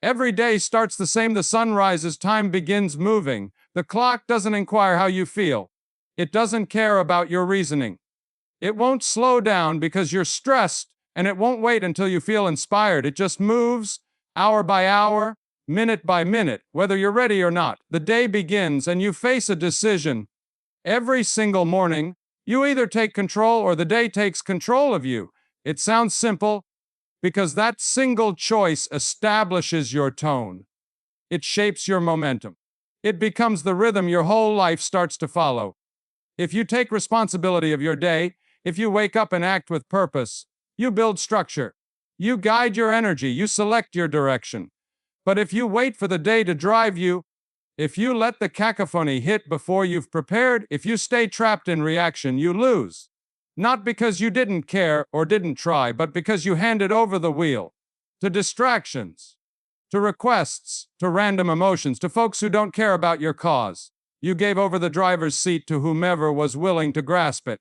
Every day starts the same. The sun rises, time begins moving. The clock doesn't inquire how you feel. It doesn't care about your reasoning. It won't slow down because you're stressed, and it won't wait until you feel inspired. It just moves, hour by hour, minute by minute, whether you're ready or not. The day begins and you face a decision. Every single morning, you either take control or the day takes control of you. It sounds simple because that single choice establishes your tone. It shapes your momentum. It becomes the rhythm your whole life starts to follow. If you take responsibility of your day, if you wake up and act with purpose, you build structure. You guide your energy, you select your direction. But if you wait for the day to drive you, if you let the cacophony hit before you've prepared, if you stay trapped in reaction, you lose. Not because you didn't care or didn't try, but because you handed over the wheel to distractions, to requests, to random emotions, to folks who don't care about your cause. You gave over the driver's seat to whomever was willing to grasp it.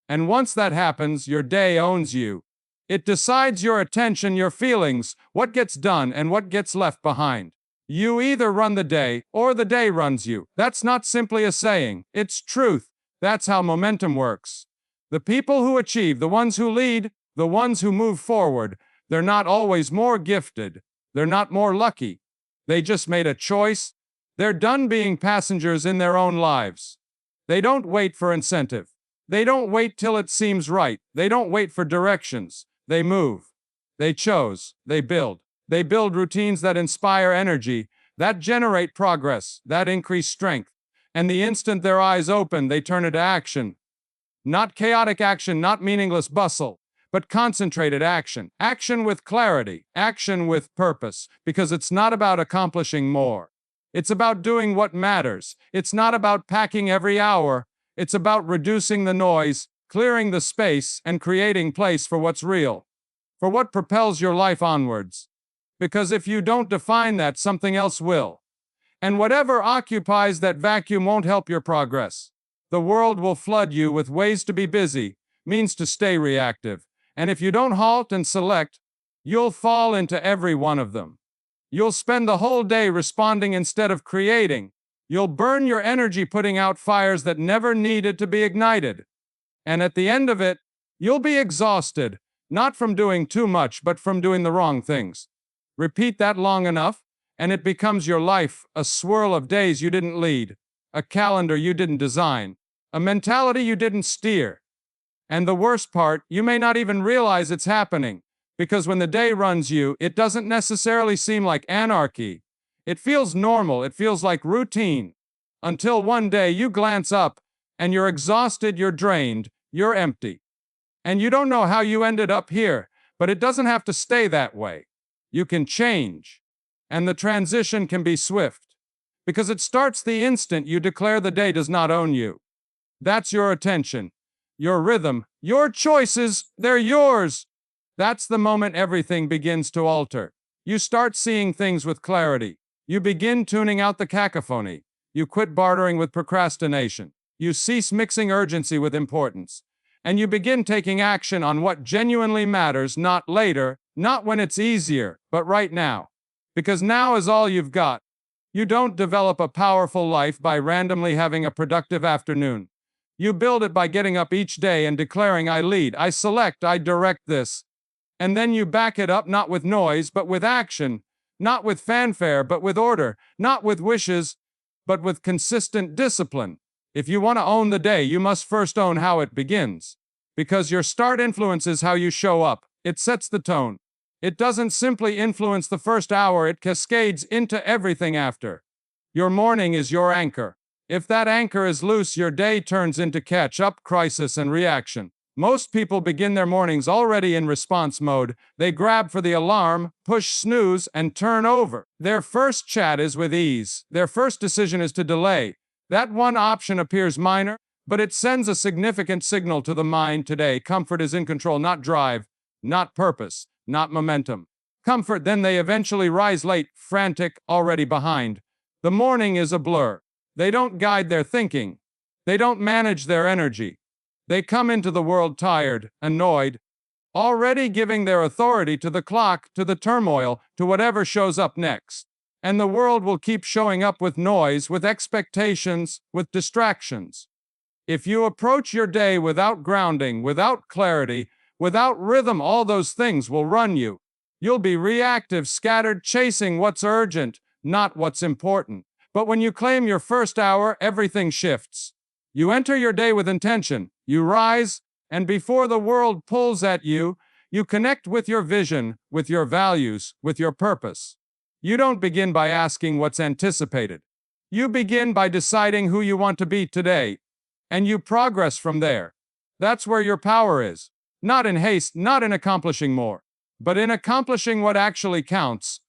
And once that happens, your day owns you. It decides your attention, your feelings, what gets done and what gets left behind. You either run the day or the day runs you. That's not simply a saying, it's truth. That's how momentum works. The people who achieve, the ones who lead, the ones who move forward, they're not always more gifted. They're not more lucky. They just made a choice. They're done being passengers in their own lives. They don't wait for incentive. They don't wait till it seems right. They don't wait for directions. They move. They chose. They build. They build routines that inspire energy, that generate progress, that increase strength. And the instant their eyes open, they turn into action. Not chaotic action, not meaningless bustle, but concentrated action. Action with clarity, action with purpose, because it's not about accomplishing more. It's about doing what matters. It's not about packing every hour. It's about reducing the noise, clearing the space, and creating place for what's real, for what propels your life onwards. Because if you don't define that, something else will. And whatever occupies that vacuum won't help your progress. The world will flood you with ways to be busy, means to stay reactive. And if you don't halt and select, you'll fall into every one of them. You'll spend the whole day responding instead of creating. You'll burn your energy putting out fires that never needed to be ignited. And at the end of it, you'll be exhausted, not from doing too much, but from doing the wrong things. Repeat that long enough, and it becomes your life, a swirl of days you didn't lead, a calendar you didn't design, a mentality you didn't steer. And the worst part, you may not even realize it's happening, because when the day runs you, it doesn't necessarily seem like anarchy. It feels normal, it feels like routine, until one day you glance up, and you're exhausted, you're drained, you're empty. And you don't know how you ended up here, but it doesn't have to stay that way. You can change, and the transition can be swift, because it starts the instant you declare the day does not own you. That's your attention, your rhythm, your choices, they're yours. That's the moment everything begins to alter. You start seeing things with clarity. You begin tuning out the cacophony. You quit bartering with procrastination. You cease mixing urgency with importance. And you begin taking action on what genuinely matters, not later, not when it's easier, but right now. Because now is all you've got. You don't develop a powerful life by randomly having a productive afternoon. You build it by getting up each day and declaring, I lead, I select, I direct this. And then you back it up not with noise, but with action. Not with fanfare, but with order. Not with wishes, but with consistent discipline. If you want to own the day, you must first own how it begins. Because your start influences how you show up. It sets the tone. It doesn't simply influence the first hour, it cascades into everything after. Your morning is your anchor. If that anchor is loose, your day turns into catch-up, crisis, and reaction. Most people begin their mornings already in response mode. They grab for the alarm, push snooze, and turn over. Their first chat is with ease. Their first decision is to delay. That one option appears minor, but it sends a significant signal to the mind today. Comfort is in control, not drive, not purpose, not momentum. Comfort, then they eventually rise late, frantic, already behind. The morning is a blur. They don't guide their thinking. They don't manage their energy. They come into the world tired, annoyed, already giving their authority to the clock, to the turmoil, to whatever shows up next. And the world will keep showing up with noise, with expectations, with distractions. If you approach your day without grounding, without clarity, without rhythm, all those things will run you. You'll be reactive, scattered, chasing what's urgent, not what's important. But when you claim your first hour, everything shifts. You enter your day with intention, you rise, and before the world pulls at you, you connect with your vision, with your values, with your purpose. You don't begin by asking what's anticipated. You begin by deciding who you want to be today, and you progress from there. That's where your power is. Not in haste, not in accomplishing more, but in accomplishing what actually counts.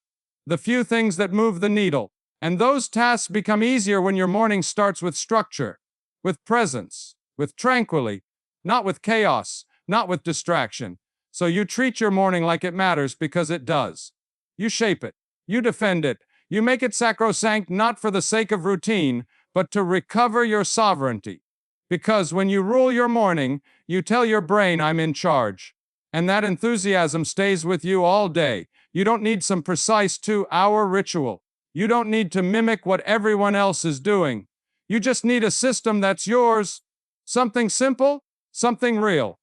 The few things that move the needle. And those tasks become easier when your morning starts with structure, with presence, with tranquility, not with chaos, not with distraction. So you treat your morning like it matters because it does. You shape it. You defend it. You make it sacrosanct not for the sake of routine, but to recover your sovereignty. Because when you rule your morning, you tell your brain, I'm in charge. And that enthusiasm stays with you all day. You don't need some precise 2-hour ritual. You don't need to mimic what everyone else is doing. You just need a system that's yours. Something simple, something real.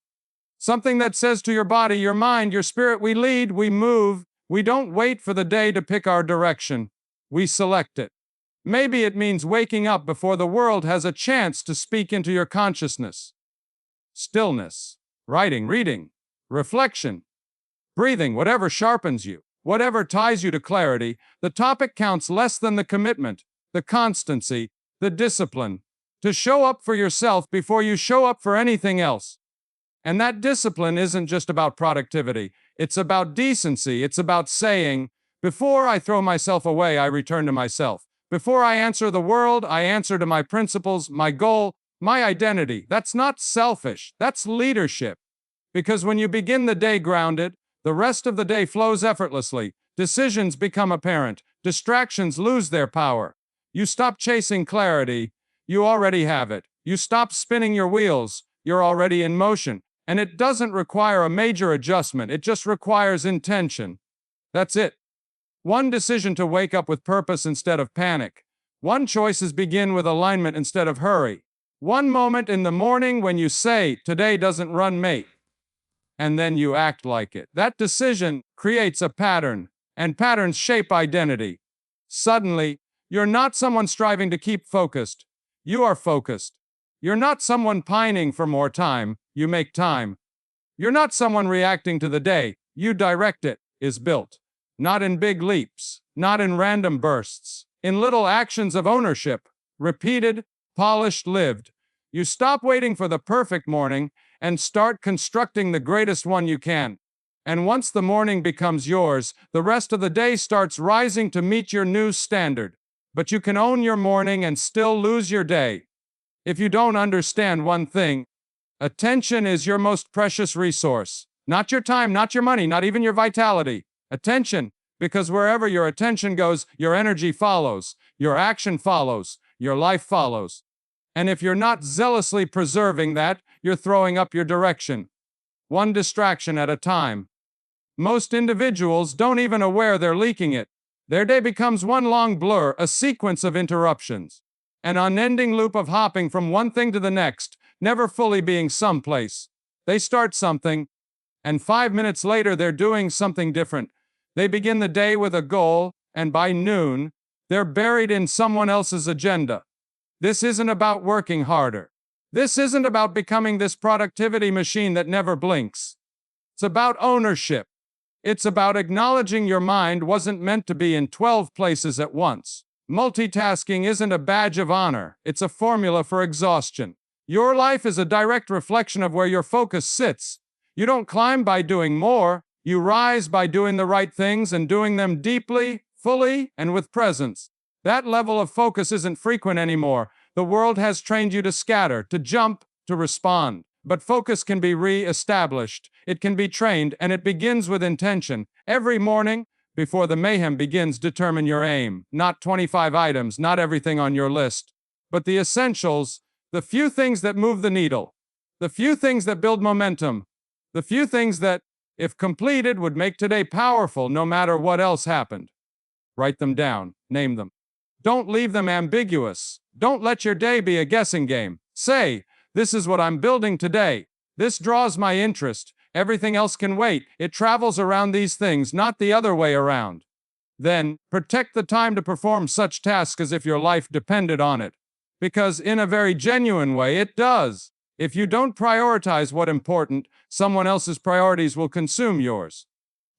Something that says to your body, your mind, your spirit, we lead, we move. We don't wait for the day to pick our direction. We select it. Maybe it means waking up before the world has a chance to speak into your consciousness. Stillness, writing, reading, reflection, breathing, whatever sharpens you, whatever ties you to clarity. The topic counts less than the commitment, the constancy, the discipline, to show up for yourself before you show up for anything else. And that discipline isn't just about productivity. It's about decency. It's about saying, before I throw myself away, I return to myself. Before I answer the world, I answer to my principles, my goal, my identity. That's not selfish. That's leadership. Because when you begin the day grounded, the rest of the day flows effortlessly. Decisions become apparent. Distractions lose their power. You stop chasing clarity. You already have it. You stop spinning your wheels. You're already in motion. And it doesn't require a major adjustment. It just requires intention. That's it. One decision to wake up with purpose instead of panic. One choices begin with alignment instead of hurry. One moment in the morning when you say, today doesn't run me. And then you act like it. That decision creates a pattern, and patterns shape identity. Suddenly, you're not someone striving to keep focused. You are focused. You're not someone pining for more time. You make time. You're not someone reacting to the day. You direct it. Is built. Not in big leaps, not in random bursts, in little actions of ownership, repeated, polished, lived. You stop waiting for the perfect morning and start constructing the greatest one you can. And once the morning becomes yours, the rest of the day starts rising to meet your new standard. But you can own your morning and still lose your day. If you don't understand one thing, attention is your most precious resource. Not your time, not your money, not even your vitality. Attention, because wherever your attention goes, your energy follows, your action follows, your life follows. And if you're not zealously preserving that, you're throwing up your direction. One distraction at a time. Most individuals don't even aware they're leaking it. Their day becomes one long blur, a sequence of interruptions. An unending loop of hopping from one thing to the next, never fully being someplace. They start something, and 5 minutes later they're doing something different. They begin the day with a goal, and by noon, they're buried in someone else's agenda. This isn't about working harder. This isn't about becoming this productivity machine that never blinks. It's about ownership. It's about acknowledging your mind wasn't meant to be in 12 places at once. Multitasking isn't a badge of honor. It's a formula for exhaustion. Your life is a direct reflection of where your focus sits. You don't climb by doing more. You rise by doing the right things and doing them deeply, fully, and with presence. That level of focus isn't frequent anymore. The world has trained you to scatter, to jump, to respond. But focus can be re-established. It can be trained, and it begins with intention. Every morning, before the mayhem begins, determine your aim. Not 25 items, not everything on your list, but the essentials, the few things that move the needle, the few things that build momentum, the few things that if completed, would make today powerful no matter what else happened. Write them down, name them. Don't leave them ambiguous. Don't let your day be a guessing game. Say, this is what I'm building today. This draws my interest. Everything else can wait. It travels around these things, not the other way around. Then, protect the time to perform such tasks as if your life depended on it. Because in a very genuine way, it does. If you don't prioritize what's important, someone else's priorities will consume yours.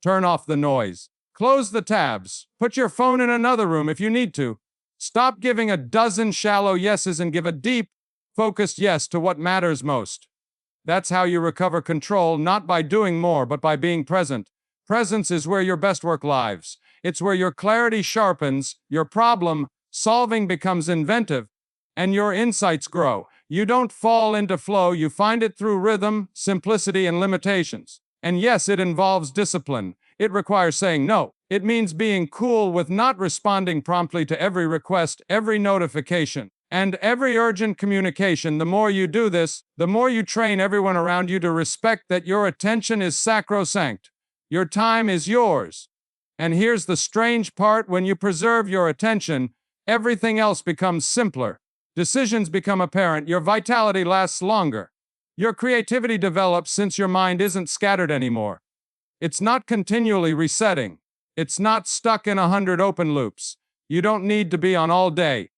Turn off the noise. Close the tabs. Put your phone in another room if you need to. Stop giving a dozen shallow yeses and give a deep, focused yes to what matters most. That's how you recover control, not by doing more, but by being present. Presence is where your best work lives. It's where your clarity sharpens, your problem solving becomes inventive, and your insights grow. You don't fall into flow, you find it through rhythm, simplicity, and limitations. And yes, it involves discipline. It requires saying no. It means being cool with not responding promptly to every request, every notification, and every urgent communication. The more you do this, the more you train everyone around you to respect that your attention is sacrosanct. Your time is yours. And here's the strange part: when you preserve your attention, everything else becomes simpler. Decisions become apparent, your vitality lasts longer. Your creativity develops since your mind isn't scattered anymore. It's not continually resetting. It's not stuck in 100 open loops. You don't need to be on all day.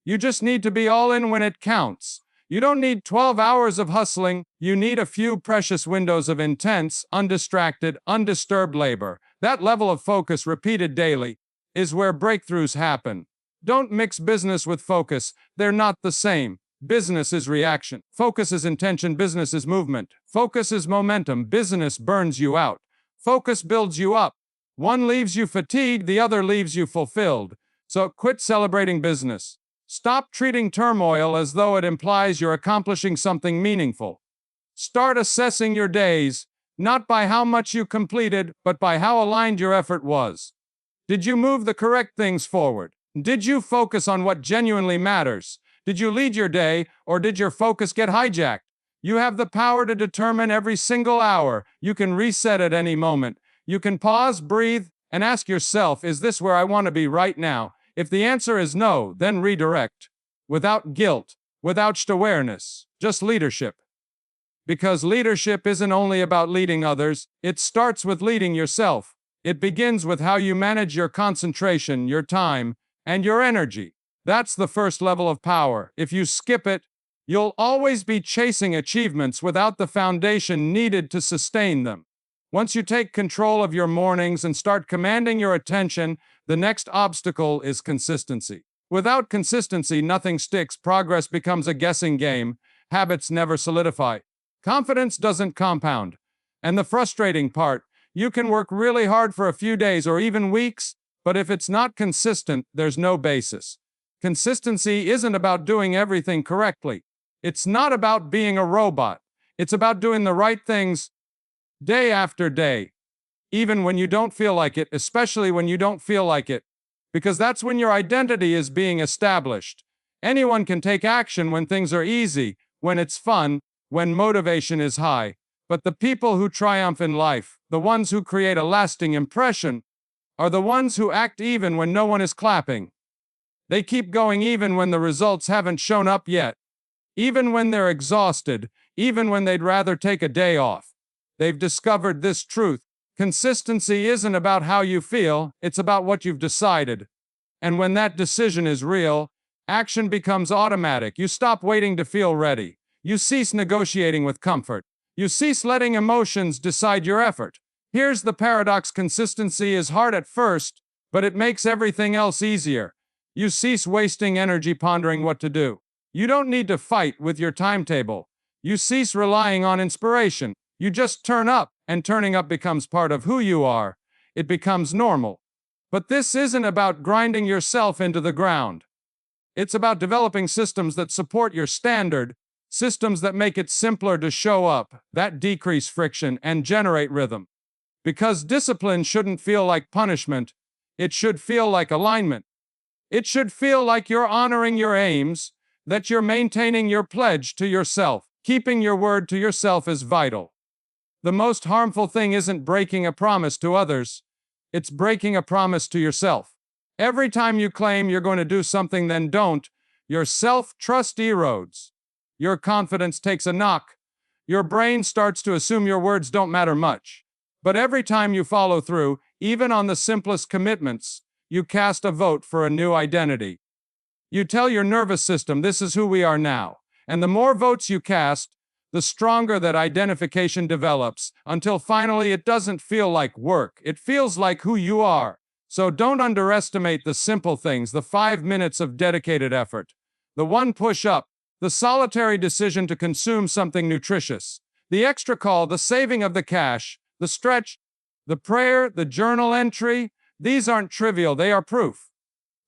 You just need to be all in when it counts. You don't need 12 hours of hustling. You need a few precious windows of intense, undistracted, undisturbed labor. That level of focus repeated daily is where breakthroughs happen. Don't mix business with focus. They're not the same. Business is reaction. Focus is intention. Business is movement. Focus is momentum. Business burns you out. Focus builds you up. One leaves you fatigued, the other leaves you fulfilled. So quit celebrating business. Stop treating turmoil as though it implies you're accomplishing something meaningful. Start assessing your days, not by how much you completed, but by how aligned your effort was. Did you move the correct things forward? Did you focus on what genuinely matters? Did you lead your day, or did your focus get hijacked? You have the power to determine every single hour. You can reset at any moment. You can pause, breathe, and ask yourself, is this where I want to be right now? If the answer is no, then redirect. Without guilt, without awareness, just leadership. Because leadership isn't only about leading others, it starts with leading yourself. It begins with how you manage your concentration, your time, and your energy. That's the first level of power. If you skip it, you'll always be chasing achievements without the foundation needed to sustain them. Once you take control of your mornings and start commanding your attention, the next obstacle is consistency. Without consistency, nothing sticks. Progress becomes a guessing game. Habits never solidify. Confidence doesn't compound. And the frustrating part, you can work really hard for a few days or even weeks, but if it's not consistent, there's no basis. Consistency isn't about doing everything correctly. It's not about being a robot. It's about doing the right things day after day, even when you don't feel like it, especially when you don't feel like it, because that's when your identity is being established. Anyone can take action when things are easy, when it's fun, when motivation is high. But the people who triumph in life, the ones who create a lasting impression, are the ones who act even when no one is clapping. They keep going even when the results haven't shown up yet, even when they're exhausted, even when they'd rather take a day off. They've discovered this truth. Consistency isn't about how you feel, it's about what you've decided. And when that decision is real, action becomes automatic. You stop waiting to feel ready. You cease negotiating with comfort. You cease letting emotions decide your effort. Here's the paradox: consistency is hard at first, but it makes everything else easier. You cease wasting energy pondering what to do. You don't need to fight with your timetable. You cease relying on inspiration. You just turn up, and turning up becomes part of who you are. It becomes normal. But this isn't about grinding yourself into the ground. It's about developing systems that support your standard, systems that make it simpler to show up, that decrease friction and generate rhythm. Because discipline shouldn't feel like punishment, it should feel like alignment. It should feel like you're honoring your aims, that you're maintaining your pledge to yourself. Keeping your word to yourself is vital. The most harmful thing isn't breaking a promise to others, it's breaking a promise to yourself. Every time you claim you're going to do something, then don't, your self-trust erodes. Your confidence takes a knock. Your brain starts to assume your words don't matter much. But every time you follow through, even on the simplest commitments, you cast a vote for a new identity. You tell your nervous system, this is who we are now. And the more votes you cast, the stronger that identification develops, until finally it doesn't feel like work, it feels like who you are. So don't underestimate the simple things, the 5 minutes of dedicated effort, the one push-up, the solitary decision to consume something nutritious, the extra call, the saving of the cash, the stretch, the prayer, the journal entry. These aren't trivial, they are proof.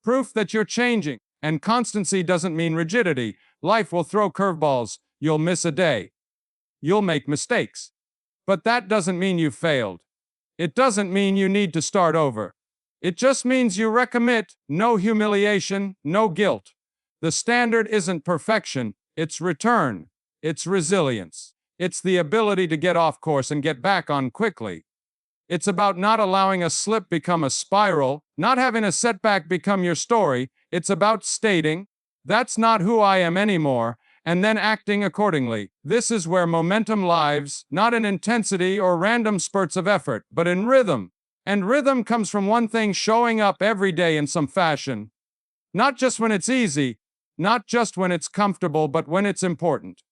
Proof that you're changing. And constancy doesn't mean rigidity. Life will throw curveballs. You'll miss a day. You'll make mistakes. But that doesn't mean you've failed. It doesn't mean you need to start over. It just means you recommit, no humiliation, no guilt. The standard isn't perfection, it's return. It's resilience. It's the ability to get off course and get back on quickly. It's about not allowing a slip become a spiral, not having a setback become your story. It's about stating, that's not who I am anymore, and then acting accordingly. This is where momentum lives, not in intensity or random spurts of effort, but in rhythm. And rhythm comes from one thing: showing up every day in some fashion. Not just when it's easy, not just when it's comfortable, but when it's important.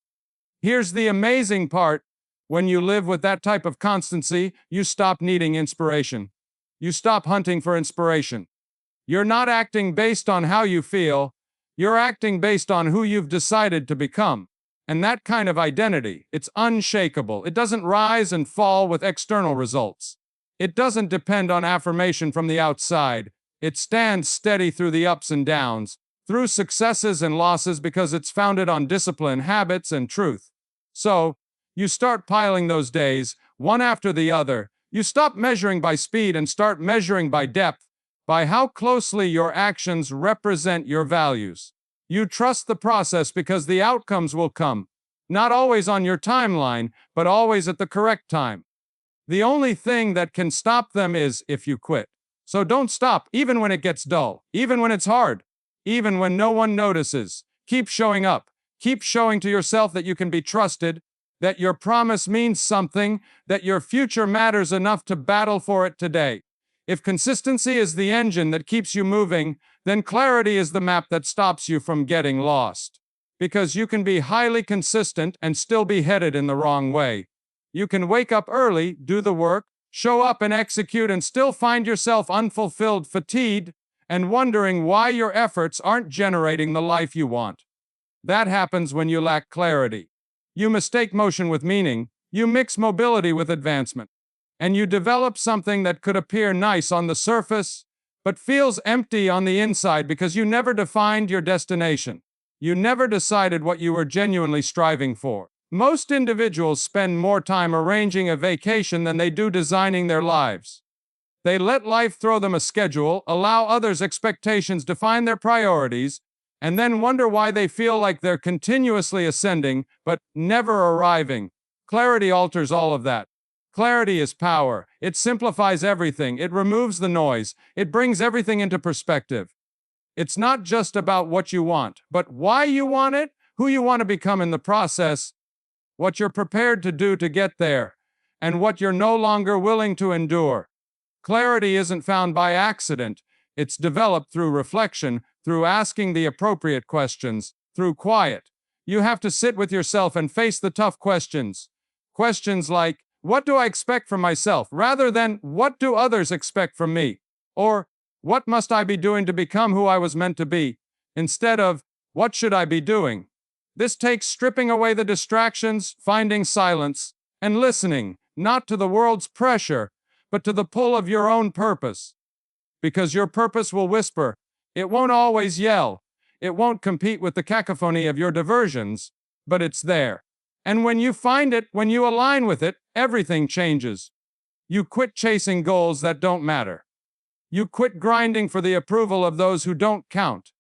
Here's the amazing part. When you live with that type of constancy, you stop needing inspiration. You stop hunting for inspiration. You're not acting based on how you feel. You're acting based on who you've decided to become. And that kind of identity, it's unshakable. It doesn't rise and fall with external results. It doesn't depend on affirmation from the outside. It stands steady through the ups and downs, through successes and losses, because it's founded on discipline, habits, and truth. So, you start piling those days, one after the other. You stop measuring by speed and start measuring by depth, by how closely your actions represent your values. You trust the process because the outcomes will come, not always on your timeline, but always at the correct time. The only thing that can stop them is if you quit. So don't stop, even when it gets dull, even when it's hard, even when no one notices. Keep showing up. Keep showing to yourself that you can be trusted, that your promise means something, that your future matters enough to battle for it today. If consistency is the engine that keeps you moving, then clarity is the map that stops you from getting lost. Because you can be highly consistent and still be headed in the wrong way. You can wake up early, do the work, show up and execute, and still find yourself unfulfilled, fatigued, and wondering why your efforts aren't generating the life you want. That happens when you lack clarity. You mistake motion with meaning, you mix mobility with advancement, and you develop something that could appear nice on the surface, but feels empty on the inside because you never defined your destination. You never decided what you were genuinely striving for. Most individuals spend more time arranging a vacation than they do designing their lives. They let life throw them a schedule, allow others' expectations define their priorities, and then wonder why they feel like they're continuously ascending, but never arriving. Clarity alters all of that. Clarity is power. It simplifies everything. It removes the noise. It brings everything into perspective. It's not just about what you want, but why you want it, who you want to become in the process, what you're prepared to do to get there, and what you're no longer willing to endure. Clarity isn't found by accident. It's developed through reflection, through asking the appropriate questions, through quiet. You have to sit with yourself and face the tough questions. Questions like, what do I expect from myself, rather than, what do others expect from me? Or, what must I be doing to become who I was meant to be? Instead of, what should I be doing? This takes stripping away the distractions, finding silence, and listening, not to the world's pressure, but to the pull of your own purpose. Because your purpose will whisper. It won't always yell. It won't compete with the cacophony of your diversions, but it's there. And when you find it, when you align with it, everything changes. You quit chasing goals that don't matter. You quit grinding for the approval of those who don't count.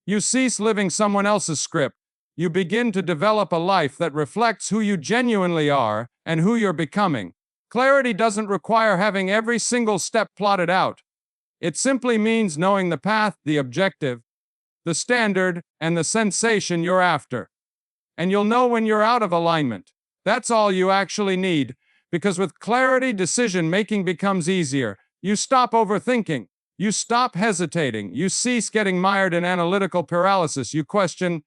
You cease living someone else's script. You begin to develop a life that reflects who you genuinely are and who you're becoming. Clarity doesn't require having every single step plotted out. It simply means knowing the path, the objective, the standard, and the sensation you're after. And you'll know when you're out of alignment. That's all you actually need, because with clarity, decision making becomes easier. You stop overthinking. You stop hesitating. You cease getting mired in analytical paralysis. You question,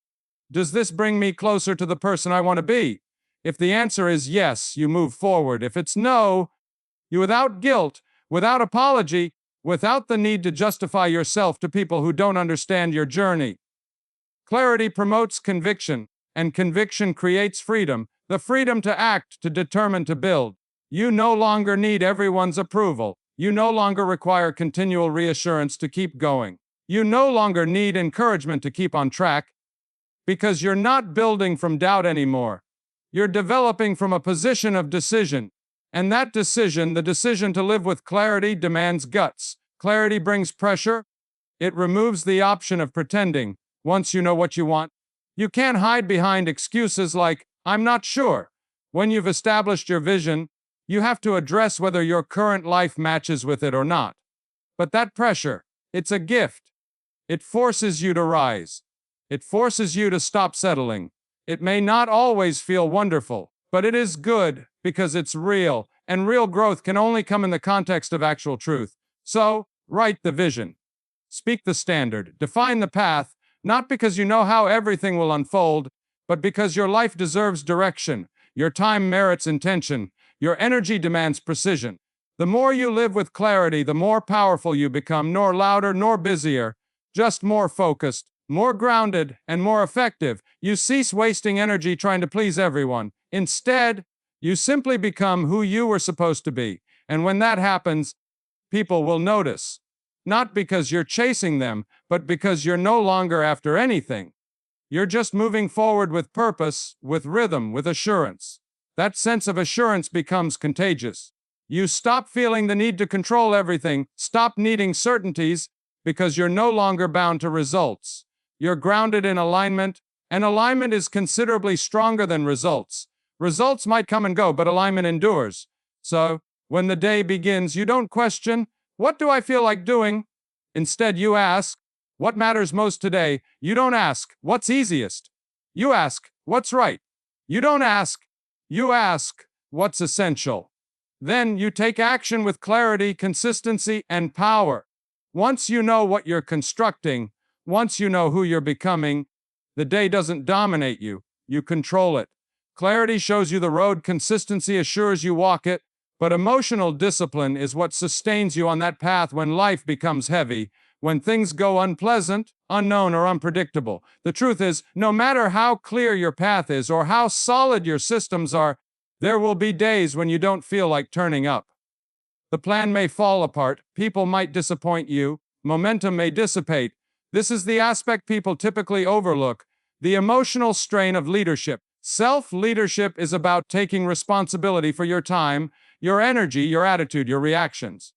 does this bring me closer to the person I want to be? If the answer is yes, you move forward. If it's no, you, without guilt, without apology, without the need to justify yourself to people who don't understand your journey. Clarity promotes conviction, and conviction creates freedom, the freedom to act, to determine, to build. You no longer need everyone's approval. You no longer require continual reassurance to keep going. You no longer need encouragement to keep on track, because you're not building from doubt anymore. You're developing from a position of decision. And that decision, the decision to live with clarity, demands guts. Clarity brings pressure. It removes the option of pretending. Once you know what you want, you can't hide behind excuses like, I'm not sure. When you've established your vision, you have to address whether your current life matches with it or not. But that pressure, it's a gift. It forces you to rise. It forces you to stop settling. It may not always feel wonderful, but it is good because it's real, and real growth can only come in the context of actual truth. So, write the vision. Speak the standard. Define the path, not because you know how everything will unfold, but because your life deserves direction. Your time merits intention. Your energy demands precision. The more you live with clarity, the more powerful you become, nor louder nor busier, just more focused, more grounded, and more effective. You cease wasting energy trying to please everyone. Instead, you simply become who you were supposed to be. And when that happens, people will notice. Not because you're chasing them, but because you're no longer after anything. You're just moving forward with purpose, with rhythm, with assurance. That sense of assurance becomes contagious. You stop feeling the need to control everything, stop needing certainties, because you're no longer bound to results. You're grounded in alignment, and alignment is considerably stronger than results. Results might come and go, but alignment endures. So, when the day begins, you don't question, what do I feel like doing? Instead, you ask, what matters most today? You don't ask, what's easiest? You ask, what's right? You don't ask, you ask, what's essential? Then you take action with clarity, consistency, and power. Once you know what you're constructing, once you know who you're becoming, the day doesn't dominate you, you control it. Clarity shows you the road, consistency assures you walk it, but emotional discipline is what sustains you on that path when life becomes heavy, when things go unpleasant, unknown, or unpredictable. The truth is, no matter how clear your path is or how solid your systems are, there will be days when you don't feel like turning up. The plan may fall apart, people might disappoint you, momentum may dissipate. This is the aspect people typically overlook, the emotional strain of leadership. Self-leadership is about taking responsibility for your time, your energy, your attitude, your reactions.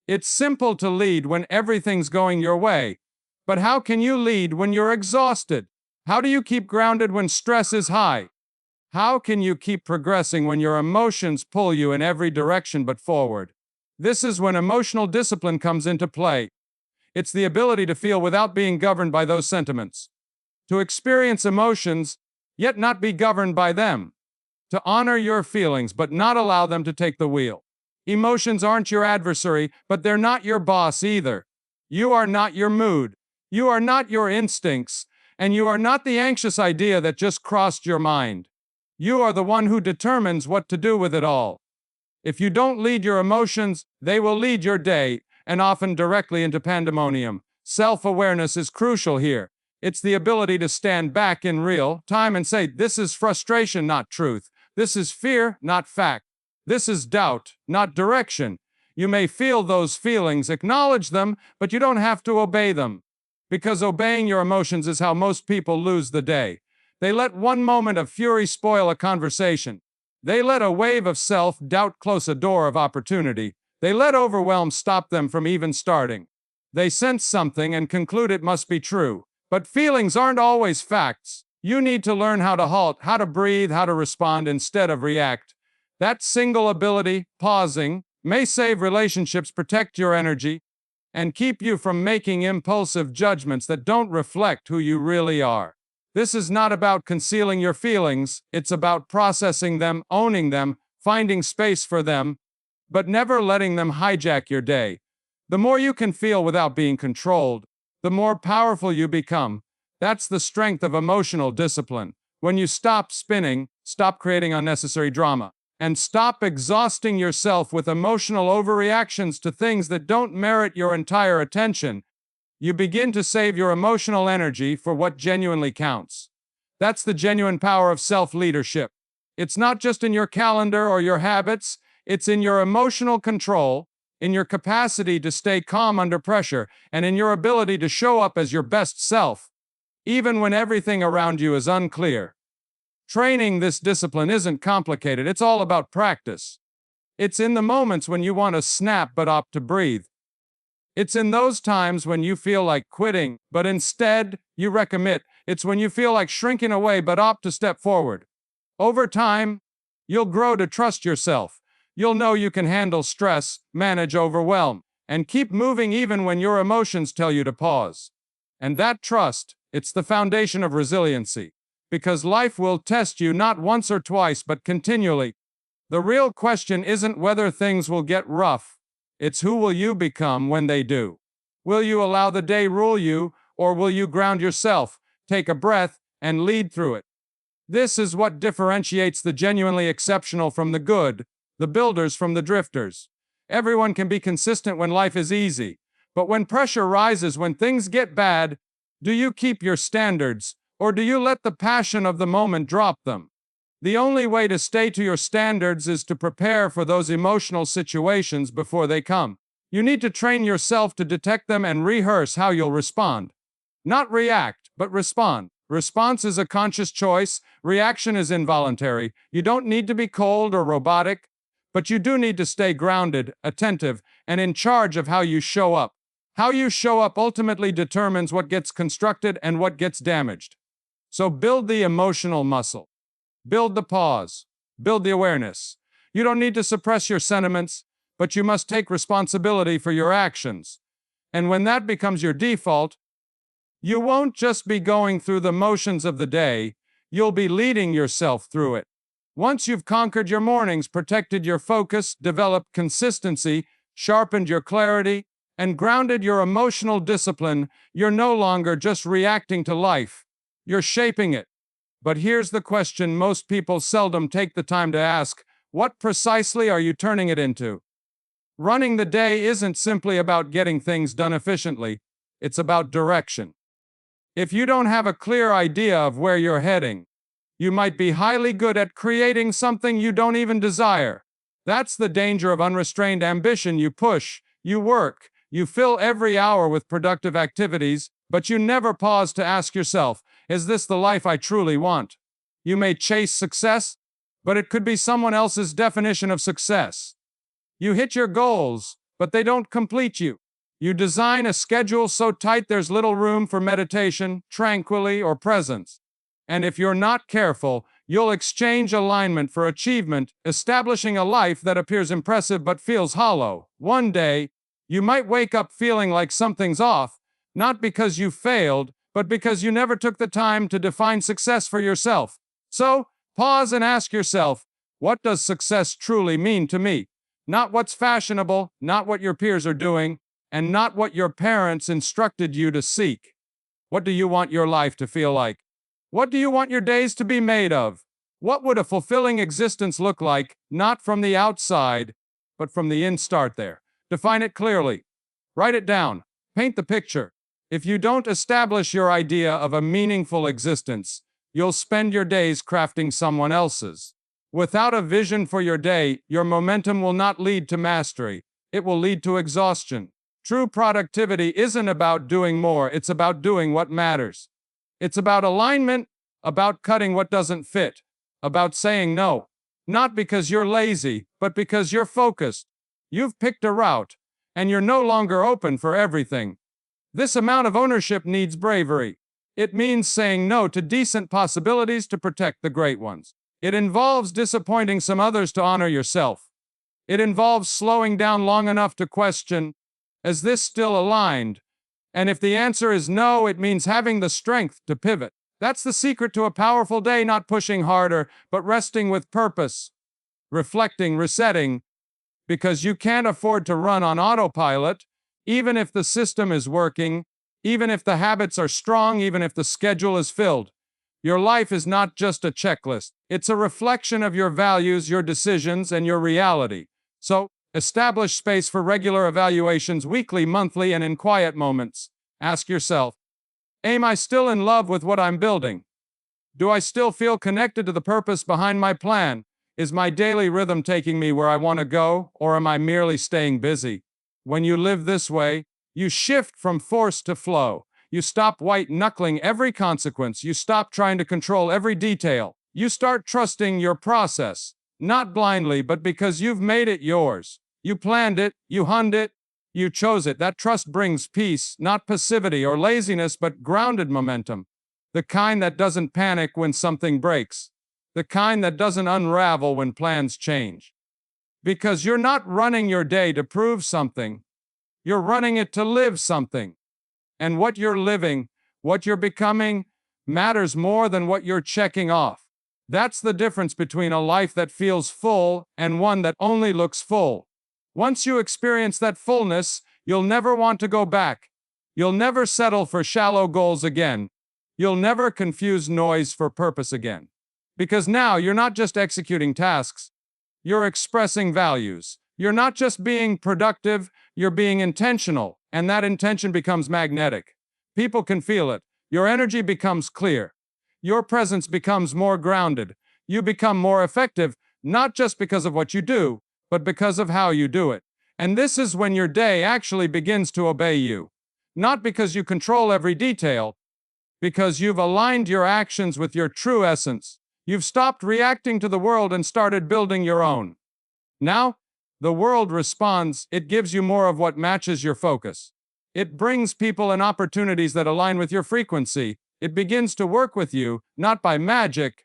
It's simple to lead when everything's going your way. But how can you lead when you're exhausted? How do you keep grounded when stress is high? How can you keep progressing when your emotions pull you in every direction but forward? This is when emotional discipline comes into play. It's the ability to feel without being governed by those sentiments. To experience emotions, yet not be governed by them. To honor your feelings, but not allow them to take the wheel. Emotions aren't your adversary, but they're not your boss either. You are not your mood. You are not your instincts. And you are not the anxious idea that just crossed your mind. You are the one who determines what to do with it all. If you don't lead your emotions, they will lead your day, and often directly into pandemonium. Self-awareness is crucial here. It's the ability to stand back in real time and say, this is frustration, not truth. This is fear, not fact. This is doubt, not direction. You may feel those feelings, acknowledge them, but you don't have to obey them. Because obeying your emotions is how most people lose the day. They let one moment of fury spoil a conversation. They let a wave of self-doubt close a door of opportunity. They let overwhelm stop them from even starting. They sense something and conclude it must be true. But feelings aren't always facts. You need to learn how to halt, how to breathe, how to respond instead of react. That single ability, pausing, may save relationships, protect your energy, and keep you from making impulsive judgments that don't reflect who you really are. This is not about concealing your feelings, it's about processing them, owning them, finding space for them, but never letting them hijack your day. The more you can feel without being controlled, the more powerful you become. That's the strength of emotional discipline. When you stop spinning, stop creating unnecessary drama, and stop exhausting yourself with emotional overreactions to things that don't merit your entire attention, you begin to save your emotional energy for what genuinely counts. That's the genuine power of self-leadership. It's not just in your calendar or your habits, it's in your emotional control, in your capacity to stay calm under pressure, and in your ability to show up as your best self, even when everything around you is unclear. Training this discipline isn't complicated, it's all about practice. It's in the moments when you want to snap but opt to breathe. It's in those times when you feel like quitting, but instead you recommit. It's when you feel like shrinking away but opt to step forward. Over time, you'll grow to trust yourself. You'll know you can handle stress, manage overwhelm, and keep moving even when your emotions tell you to pause. And that trust, it's the foundation of resiliency. Because life will test you not once or twice, but continually. The real question isn't whether things will get rough. It's who will you become when they do. Will you allow the day rule you, or will you ground yourself, take a breath, and lead through it? This is what differentiates the genuinely exceptional from the good, the builders from the drifters. Everyone can be consistent when life is easy, but when pressure rises, when things get bad, do you keep your standards, or do you let the passion of the moment drop them? The only way to stay to your standards is to prepare for those emotional situations before they come. You need to train yourself to detect them and rehearse how you'll respond. Not react, but respond. Response is a conscious choice. Reaction is involuntary. You don't need to be cold or robotic, but you do need to stay grounded, attentive, and in charge of how you show up. How you show up ultimately determines what gets constructed and what gets damaged. So build the emotional muscle. Build the pause. Build the awareness. You don't need to suppress your sentiments, but you must take responsibility for your actions. And when that becomes your default, you won't just be going through the motions of the day, you'll be leading yourself through it. Once you've conquered your mornings, protected your focus, developed consistency, sharpened your clarity, and grounded your emotional discipline, you're no longer just reacting to life. You're shaping it. But here's the question most people seldom take the time to ask: what precisely are you turning it into? Running the day isn't simply about getting things done efficiently, it's about direction. If you don't have a clear idea of where you're heading, you might be highly good at creating something you don't even desire. That's the danger of unrestrained ambition. You push, you work, you fill every hour with productive activities, but you never pause to ask yourself, is this the life I truly want? You may chase success, but it could be someone else's definition of success. You hit your goals, but they don't complete you. You design a schedule so tight there's little room for meditation, tranquility, or presence. And if you're not careful, you'll exchange alignment for achievement, establishing a life that appears impressive but feels hollow. One day, you might wake up feeling like something's off, not because you failed, but because you never took the time to define success for yourself. So, pause and ask yourself, what does success truly mean to me? Not what's fashionable, not what your peers are doing, and not what your parents instructed you to seek. What do you want your life to feel like? What do you want your days to be made of? What would a fulfilling existence look like, not from the outside, but from the in? Start there. Define it clearly. Write it down. Paint the picture. If you don't establish your idea of a meaningful existence, you'll spend your days crafting someone else's. Without a vision for your day, your momentum will not lead to mastery. It will lead to exhaustion. True productivity isn't about doing more, it's about doing what matters. It's about alignment, about cutting what doesn't fit, about saying no. Not because you're lazy, but because you're focused. You've picked a route, and you're no longer open for everything. This amount of ownership needs bravery. It means saying no to decent possibilities to protect the great ones. It involves disappointing some others to honor yourself. It involves slowing down long enough to question, is this still aligned? And if the answer is no, it means having the strength to pivot. That's the secret to a powerful day, not pushing harder, but resting with purpose, reflecting, resetting, because you can't afford to run on autopilot, even if the system is working, even if the habits are strong, even if the schedule is filled. Your life is not just a checklist. It's a reflection of your values, your decisions, and your reality. So, establish space for regular evaluations, weekly, monthly, and in quiet moments. Ask yourself, am I still in love with what I'm building? Do I still feel connected to the purpose behind my plan? Is my daily rhythm taking me where I want to go, or am I merely staying busy? When you live this way, you shift from force to flow. You stop white-knuckling every consequence. You stop trying to control every detail. You start trusting your process, not blindly, but because you've made it yours. You planned it, you hunned it, you chose it. That trust brings peace, not passivity or laziness, but grounded momentum. The kind that doesn't panic when something breaks. The kind that doesn't unravel when plans change. Because you're not running your day to prove something. You're running it to live something. And what you're living, what you're becoming, matters more than what you're checking off. That's the difference between a life that feels full and one that only looks full. Once you experience that fullness, you'll never want to go back. You'll never settle for shallow goals again. You'll never confuse noise for purpose again. Because now you're not just executing tasks, you're expressing values. You're not just being productive, you're being intentional, and that intention becomes magnetic. People can feel it. Your energy becomes clear. Your presence becomes more grounded. You become more effective, not just because of what you do, but because of how you do it. And this is when your day actually begins to obey you. Not because you control every detail, because you've aligned your actions with your true essence. You've stopped reacting to the world and started building your own. Now, the world responds. It gives you more of what matches your focus. It brings people and opportunities that align with your frequency. It begins to work with you, not by magic,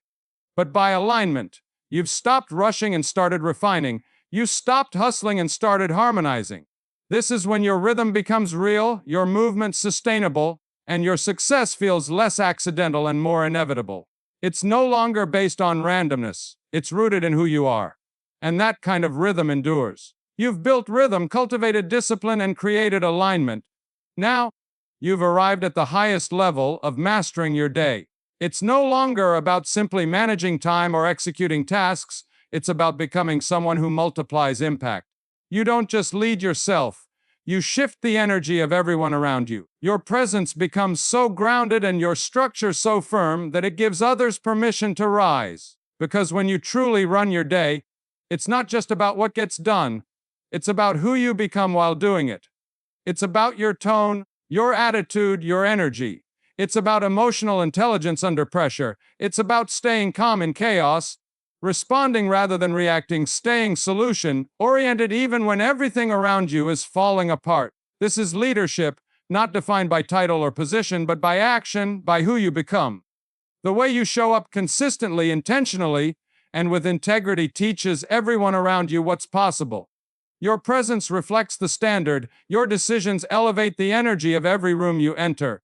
but by alignment. You've stopped rushing and started refining. You stopped hustling and started harmonizing. This is when your rhythm becomes real, your movement sustainable, and your success feels less accidental and more inevitable. It's no longer based on randomness. It's rooted in who you are. And that kind of rhythm endures. You've built rhythm, cultivated discipline, and created alignment. Now, you've arrived at the highest level of mastering your day. It's no longer about simply managing time or executing tasks. It's about becoming someone who multiplies impact. You don't just lead yourself. You shift the energy of everyone around you. Your presence becomes so grounded and your structure so firm that it gives others permission to rise. Because when you truly run your day, it's not just about what gets done. It's about who you become while doing it. It's about your tone, your attitude, your energy. It's about emotional intelligence under pressure. It's about staying calm in chaos, responding rather than reacting, staying solution-oriented even when everything around you is falling apart. This is leadership, not defined by title or position, but by action, by who you become. The way you show up consistently, intentionally, and with integrity teaches everyone around you what's possible. Your presence reflects the standard. Your decisions elevate the energy of every room you enter.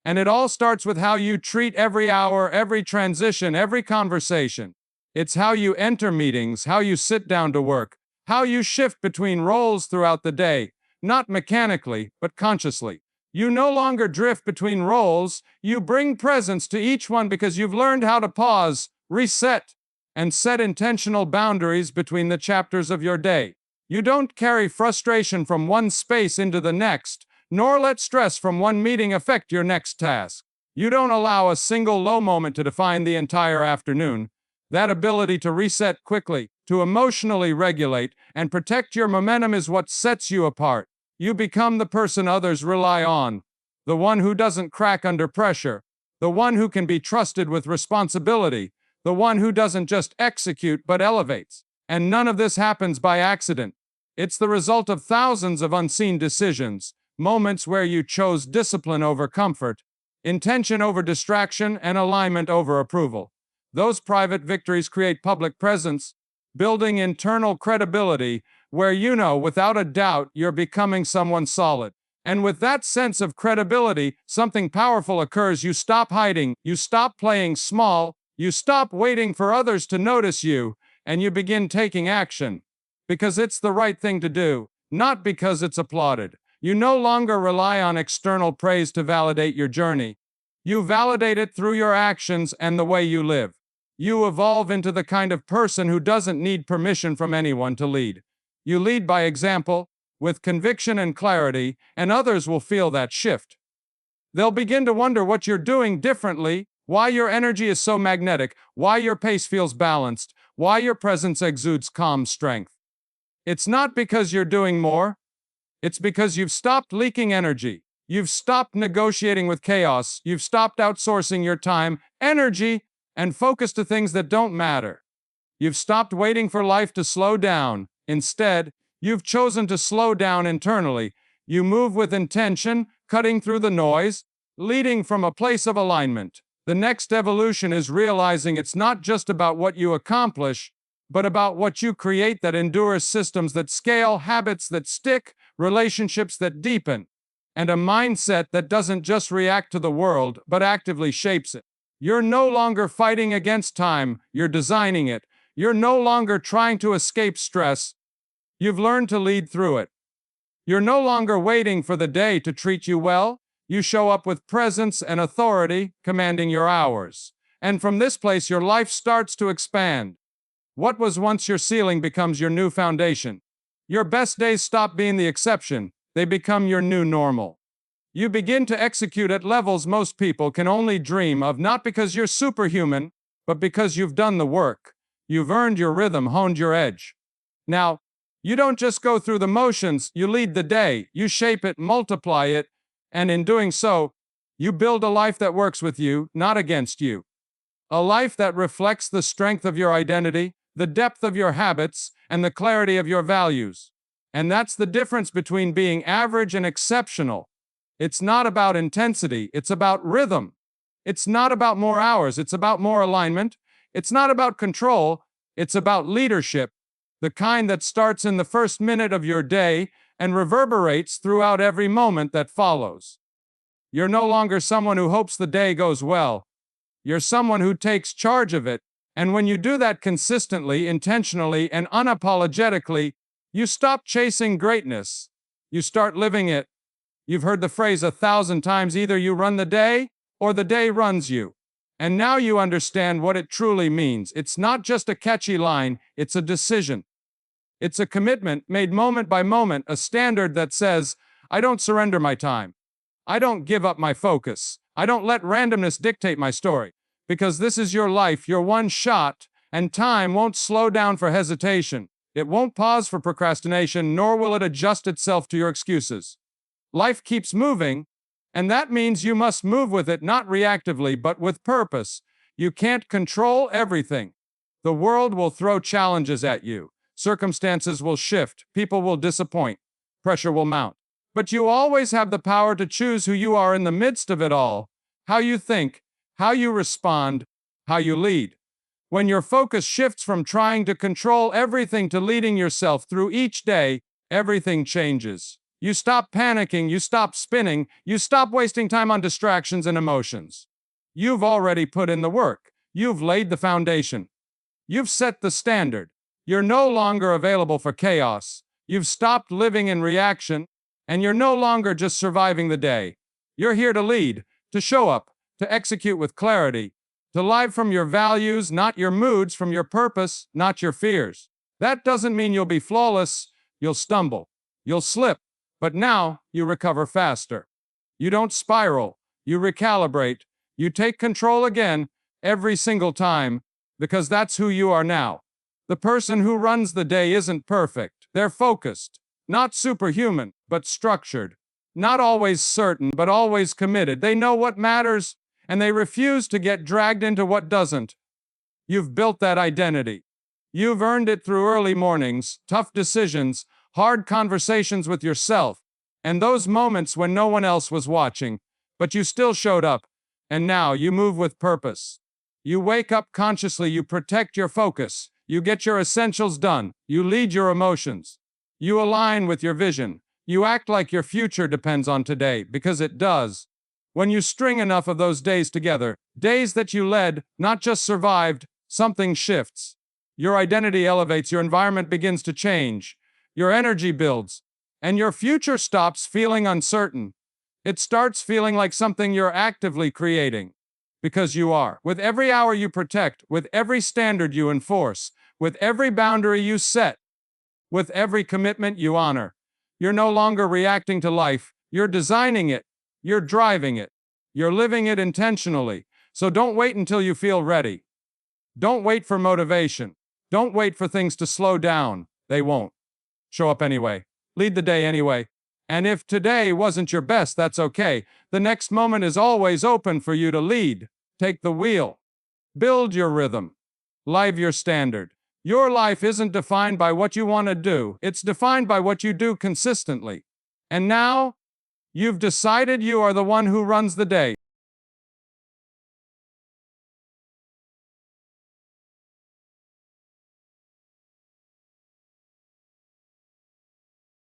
And it all starts with how you treat every hour, every transition, every conversation. It's how you enter meetings, how you sit down to work, how you shift between roles throughout the day, not mechanically, but consciously. You no longer drift between roles, you bring presence to each one because you've learned how to pause, reset, and set intentional boundaries between the chapters of your day. You don't carry frustration from one space into the next, nor let stress from one meeting affect your next task. You don't allow a single low moment to define the entire afternoon. That ability to reset quickly, to emotionally regulate, and protect your momentum is what sets you apart. You become the person others rely on, the one who doesn't crack under pressure, the one who can be trusted with responsibility, the one who doesn't just execute but elevates. And none of this happens by accident. It's the result of thousands of unseen decisions, moments where you chose discipline over comfort, intention over distraction, and alignment over approval. Those private victories create public presence, building internal credibility where you know without a doubt you're becoming someone solid. And with that sense of credibility, something powerful occurs. You stop hiding, you stop playing small, you stop waiting for others to notice you, and you begin taking action. Because it's the right thing to do, not because it's applauded. You no longer rely on external praise to validate your journey. You validate it through your actions and the way you live. You evolve into the kind of person who doesn't need permission from anyone to lead. You lead by example, with conviction and clarity, and others will feel that shift. They'll begin to wonder what you're doing differently, why your energy is so magnetic, why your pace feels balanced, why your presence exudes calm strength. It's not because you're doing more. It's because you've stopped leaking energy. You've stopped negotiating with chaos. You've stopped outsourcing your time, energy, and focus to things that don't matter. You've stopped waiting for life to slow down. Instead, you've chosen to slow down internally. You move with intention, cutting through the noise, leading from a place of alignment. The next evolution is realizing it's not just about what you accomplish, but about what you create that endures, systems that scale, habits that stick, relationships that deepen, and a mindset that doesn't just react to the world, but actively shapes it. You're no longer fighting against time, you're designing it. You're no longer trying to escape stress, you've learned to lead through it. You're no longer waiting for the day to treat you well, you show up with presence and authority, commanding your hours. And from this place, your life starts to expand. What was once your ceiling becomes your new foundation. Your best days stop being the exception, they become your new normal. You begin to execute at levels most people can only dream of, not because you're superhuman, but because you've done the work. You've earned your rhythm, honed your edge. Now, you don't just go through the motions, you lead the day, you shape it, multiply it, and in doing so, you build a life that works with you, not against you. A life that reflects the strength of your identity, the depth of your habits, and the clarity of your values. And that's the difference between being average and exceptional. It's not about intensity, it's about rhythm. It's not about more hours, it's about more alignment. It's not about control, it's about leadership, the kind that starts in the first minute of your day and reverberates throughout every moment that follows. You're no longer someone who hopes the day goes well. You're someone who takes charge of it. And when you do that consistently, intentionally, and unapologetically, you stop chasing greatness. You start living it. You've heard the phrase 1,000 times, either you run the day or the day runs you. And now you understand what it truly means. It's not just a catchy line, it's a decision. It's a commitment made moment by moment, a standard that says, I don't surrender my time. I don't give up my focus. I don't let randomness dictate my story. Because this is your life, your one shot, and time won't slow down for hesitation. It won't pause for procrastination, nor will it adjust itself to your excuses. Life keeps moving, and that means you must move with it, not reactively, but with purpose. You can't control everything. The world will throw challenges at you. Circumstances will shift. People will disappoint. Pressure will mount. But you always have the power to choose who you are in the midst of it all. How you think, how you respond, how you lead. When your focus shifts from trying to control everything to leading yourself through each day, everything changes. You stop panicking, you stop spinning, you stop wasting time on distractions and emotions. You've already put in the work. You've laid the foundation. You've set the standard. You're no longer available for chaos. You've stopped living in reaction, and you're no longer just surviving the day. You're here to lead, to show up, to execute with clarity, to live from your values, not your moods, from your purpose, not your fears. That doesn't mean you'll be flawless. You'll stumble. You'll slip. But now, you recover faster. You don't spiral. You recalibrate. You take control again, every single time, because that's who you are now. The person who runs the day isn't perfect. They're focused. Not superhuman, but structured. Not always certain, but always committed. They know what matters, and they refuse to get dragged into what doesn't. You've built that identity. You've earned it through early mornings, tough decisions, hard conversations with yourself, and those moments when no one else was watching, but you still showed up. And now you move with purpose. You wake up consciously, you protect your focus, you get your essentials done, you lead your emotions, you align with your vision, you act like your future depends on today, because it does. When you string enough of those days together, days that you led, not just survived, something shifts. Your identity elevates, your environment begins to change, your energy builds, and your future stops feeling uncertain. It starts feeling like something you're actively creating. Because you are. With every hour you protect, with every standard you enforce, with every boundary you set, with every commitment you honor, you're no longer reacting to life, you're designing it, you're driving it, you're living it intentionally. So don't wait until you feel ready. Don't wait for motivation. Don't wait for things to slow down. They won't. Show up anyway. Lead the day anyway. And if today wasn't your best, that's okay. The next moment is always open for you to lead. Take the wheel. Build your rhythm. Live your standard. Your life isn't defined by what you want to do. It's defined by what you do consistently. And now, you've decided you are the one who runs the day.